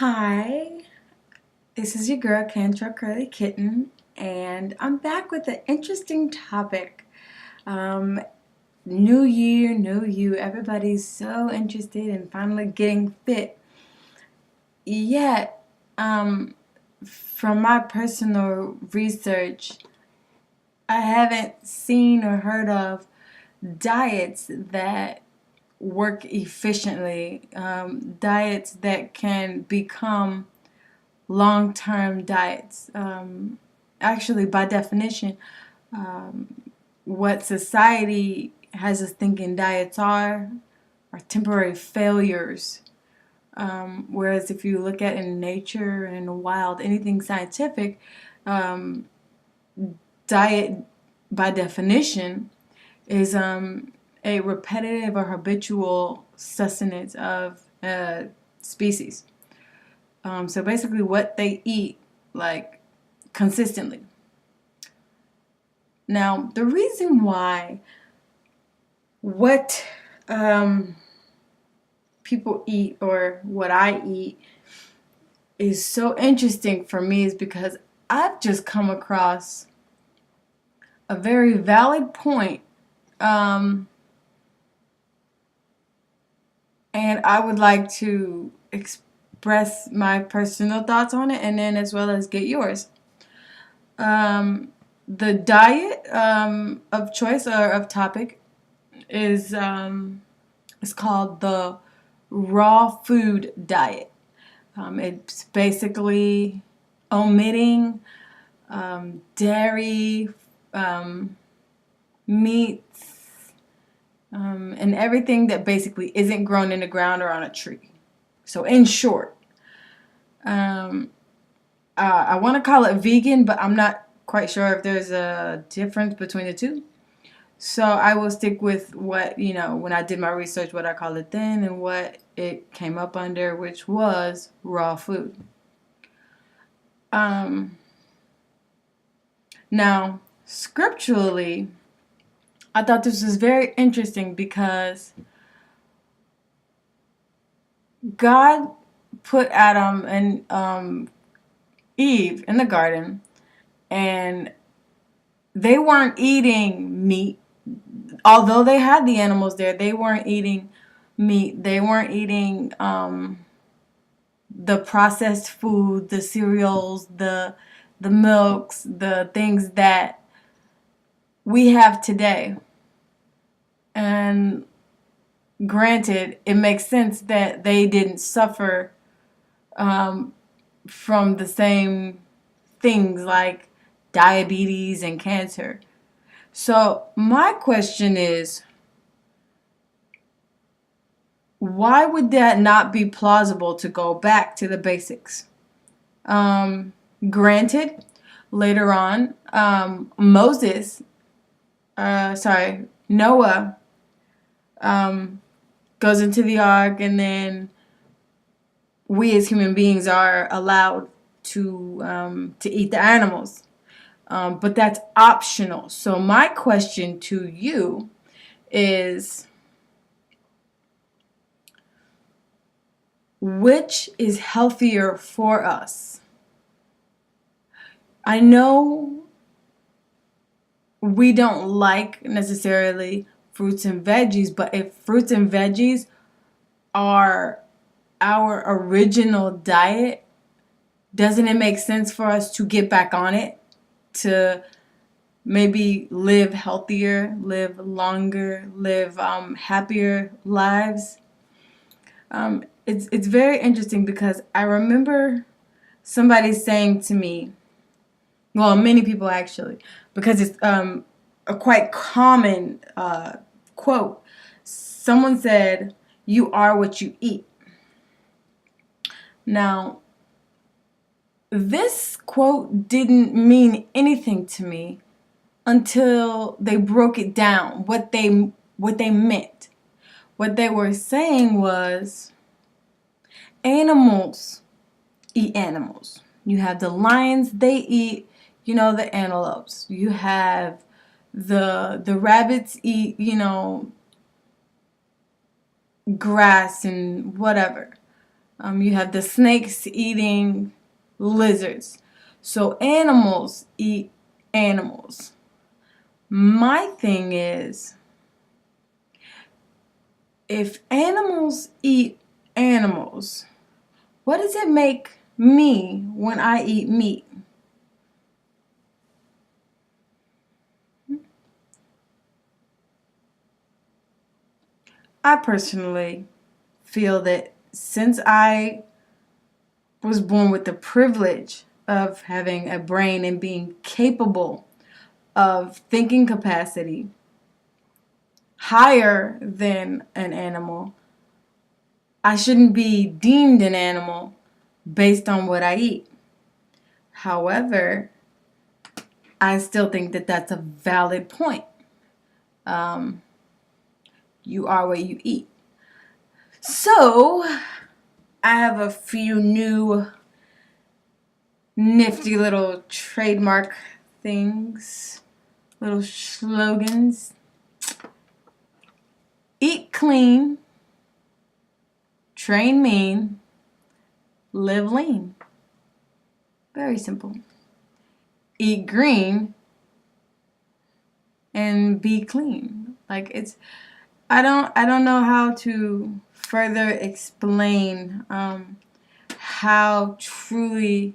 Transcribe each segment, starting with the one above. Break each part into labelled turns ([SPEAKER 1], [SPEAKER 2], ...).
[SPEAKER 1] Hi, this is your girl Cantrell Curly Kitten, and I'm back with an interesting topic. Um, New year, new you. Everybody's so interested in finally getting fit. Yet, um, from my personal research, I haven't seen or heard of diets that work efficiently, diets that can become long-term diets. Actually, by definition, what society has us thinking diets are temporary failures. Whereas if you look at in nature and in the wild, anything scientific, um, diet by definition is a repetitive or habitual sustenance of a species. So basically, what they eat, like consistently. Now, the reason why what um, people eat or what I eat is so interesting for me is because I've just come across a very valid point, and I would like to express my personal thoughts on it, and then as well as get yours. Um, the diet of choice or of topic is it's called the raw food diet. It's basically omitting dairy, um, meats, and everything that basically isn't grown in the ground or on a tree. So, in short, um, I want to call it vegan, but I'm not quite sure if there's a difference between the two. So I will stick with what, when I did my research, what I called it then and what it came up under, which was raw food. Um, Now, scripturally, I thought this was very interesting because God put Adam and Eve in the garden, and they weren't eating meat. Although they had the animals there, they weren't eating meat. They weren't eating the processed food, the cereals, the milks, the things that we have today. And granted, it makes sense that they didn't suffer um, from the same things like diabetes and cancer. So my question is, why would that not be plausible to go back to the basics? Granted, later on, Noah um, goes into the ark, and then we as human beings are allowed to eat the animals, but that's optional. So my question to you is, which is healthier for us? I know we don't like necessarily fruits and veggies, but if fruits and veggies are our original diet, doesn't it make sense for us to get back on it to maybe live healthier, live longer, live happier lives? It's very interesting because I remember somebody saying to me, well, many people actually, because it's a quite common quote. Someone said, "You are what you eat." Now, this quote didn't mean anything to me until they broke it down. What they meant. What they were saying was, animals eat animals. You have the lions, they eat, the antelopes. You have the rabbits eat, grass and whatever. You have the snakes eating lizards. So animals eat animals. My thing is, if animals eat animals, what does it make me when I eat meat? I personally feel that since I was born with the privilege of having a brain and being capable of thinking capacity higher than an animal, I shouldn't be deemed an animal based on what I eat. However, I still think that that's a valid point. Um, you are what you eat. So, I have a few new nifty little trademark things, little slogans. Eat clean, train mean, live lean. Very simple. Eat green and be clean. Like I don't know how to further explain how truly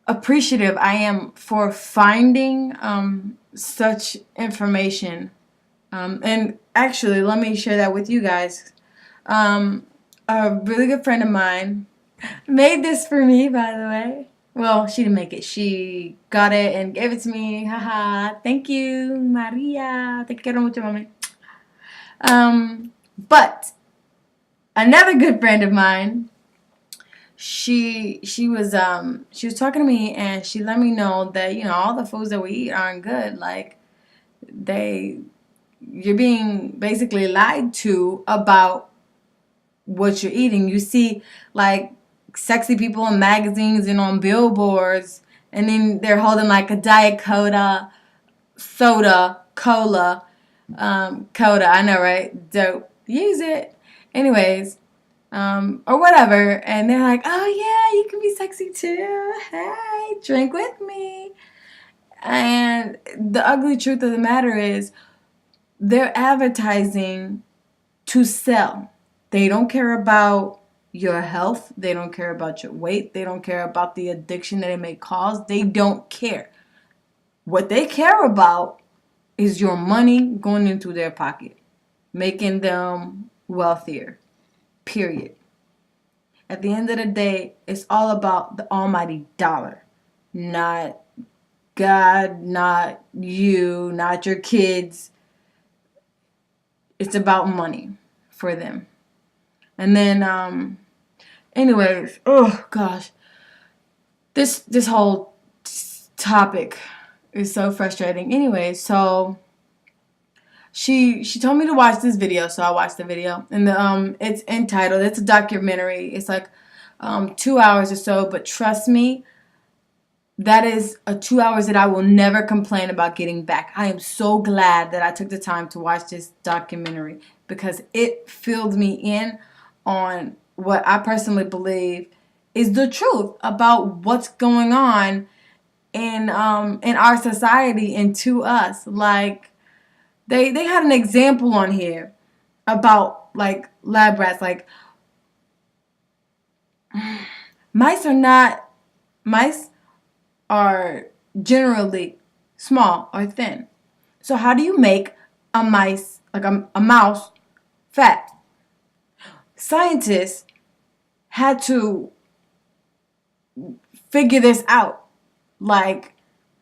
[SPEAKER 1] appreciative I am for finding such information. And actually, let me share that with you guys. A really good friend of mine made this for me, by the way. Well, she didn't make it. She got it and gave it to me. Haha. Thank you, Maria. Te quiero mucho, mami. But another good friend of mine, she was talking to me and she let me know that all the foods that we eat aren't good. Like you're being basically lied to about what you're eating. You see like sexy people in magazines and on billboards, and then they're holding like a Diet Cola, soda, cola, Coda. I know, right? Dope. Use it. Anyways, or whatever, and they're like, oh yeah, you can be sexy too. Hey, drink with me. And the ugly truth of the matter is, they're advertising to sell. They don't care about your health. They don't care about your weight. They don't care about the addiction that it may cause. They don't care. What they care about is your money going into their pocket, making them wealthier. Period. At the end of the day, it's all about the almighty dollar. Not God, not you, not your kids. It's about money for them. And then, anyways, oh gosh, this whole topic is so frustrating. Anyway, so she told me to watch this video, so I watched the video, and it's entitled. It's a documentary. It's like 2 hours or so, but trust me, that is a 2 hours that I will never complain about getting back. I am so glad that I took the time to watch this documentary because it filled me in on what I personally believe is the truth about what's going on in our society and to us. Like they had an example on here about like lab rats. Like mice are generally small or thin. So how do you make a mouse fat? Scientists had to figure this out. Like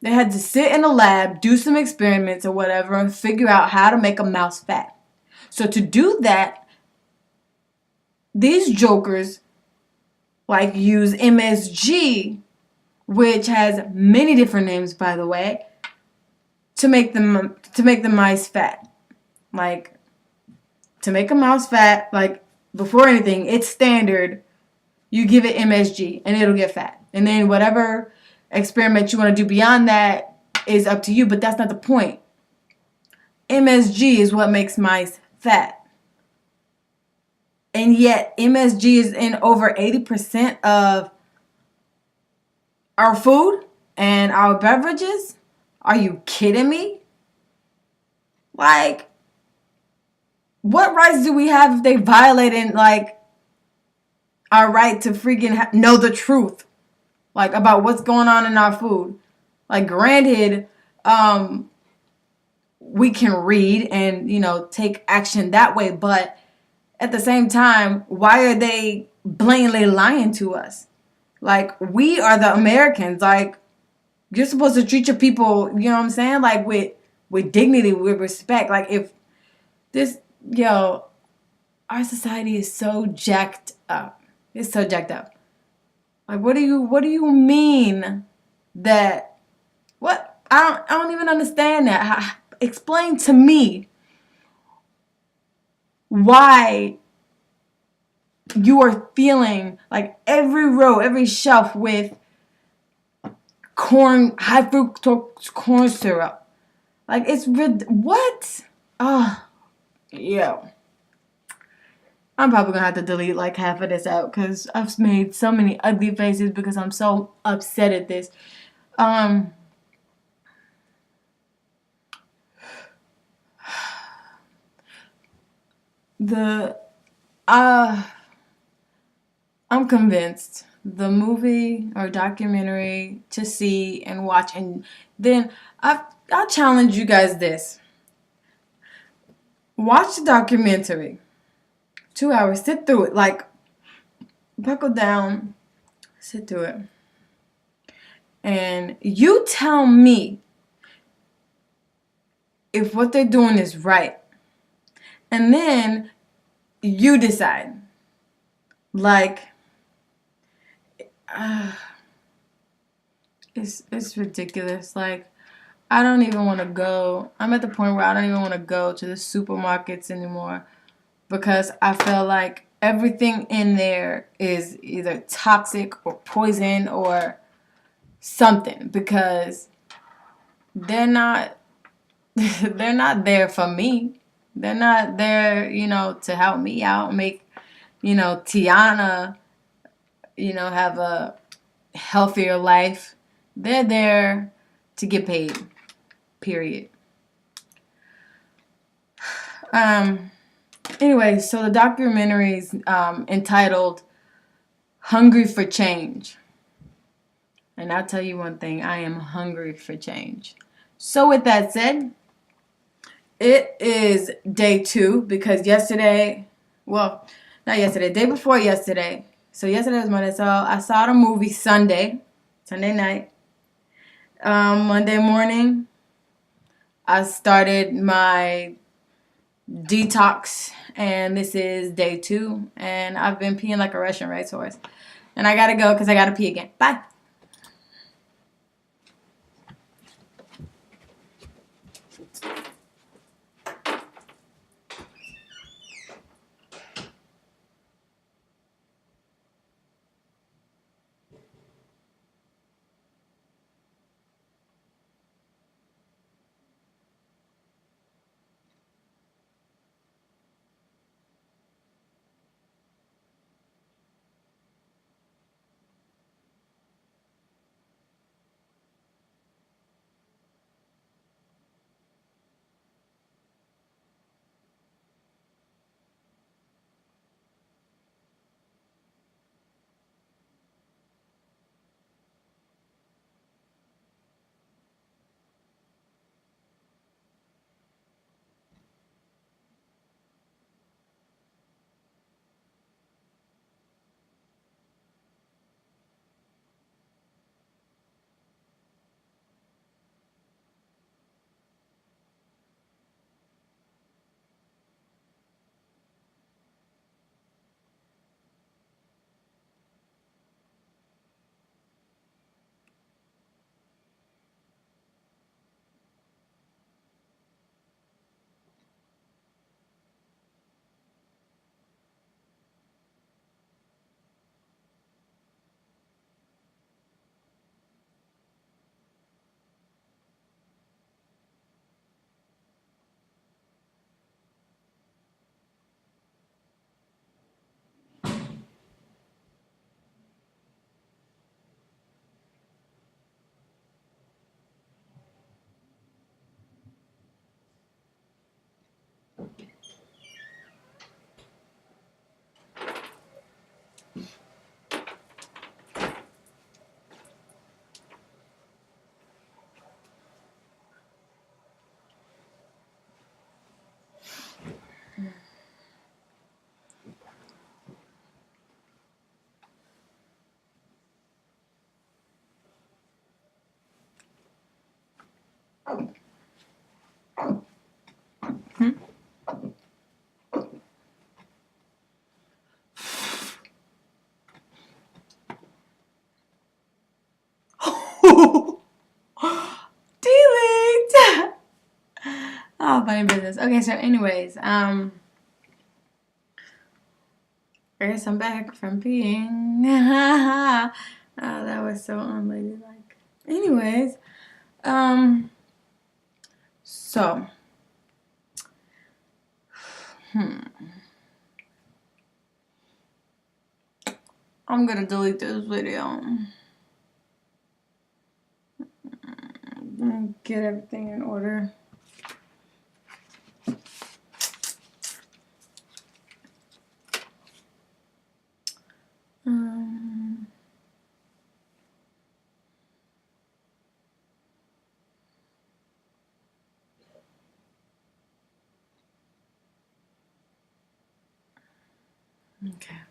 [SPEAKER 1] they had to sit in a lab, do some experiments or whatever, and figure out how to make a mouse fat. So to do that, these jokers like use MSG, which has many different names, by the way, to make the mice fat. Like to make a mouse fat, like before anything, it's standard. You give it MSG and it'll get fat. And then whatever experiment you want to do beyond that is up to you, but that's not the point. MSG is what makes mice fat. and yet MSG is in over 80% of our food and our beverages? Are you kidding me? Like, what rights do we have if they violating like our right to freaking know the truth, like about what's going on in our food? Like, granted, we can read and take action that way, but at the same time, why are they blatantly lying to us? Like, we are the Americans. Like, you're supposed to treat your people, you know what I'm saying? Like, with dignity, with respect. Like, if this, our society is so jacked up. It's so jacked up. Like, what do you mean that, what? I don't even understand that. Explain to me why you are feeling like every row, every shelf with high fructose corn syrup. Like, it's what? Oh, yeah. I'm probably gonna have to delete like half of this out because I've made so many ugly faces because I'm so upset at this. Um, the uh, I'm convinced the movie or documentary to see and watch, and then I'll challenge you guys this: watch the documentary, 2 hours, sit through it, like buckle down, sit through it, and you tell me if what they're doing is right, and then you decide. Like, uh, it's ridiculous. Like, I don't even want to go. I'm at the point where I don't even want to go to the supermarkets anymore because I feel like everything in there is either toxic or poison or something, because they're not they're not there for me. They're not there, to help me out, make, Tiana, have a healthier life. They're there to get paid. Period. Um anyway, so the documentary is entitled Hungry for Change. And I'll tell you one thing, I am hungry for change. So with that said, it is day 2 because yesterday, well, not yesterday, day before yesterday. So yesterday was Monday. So I saw the movie Sunday night. Monday morning, I started my detox, and this is day 2. And I've been peeing like a Russian racehorse. And I gotta go because I gotta pee again. Bye. Delete. Oh, funny business. Okay, so anyways, I guess I'm back from peeing. Oh, that was so unladylike. Anyways, so, I'm gonna delete this video. Get everything in order. Okay.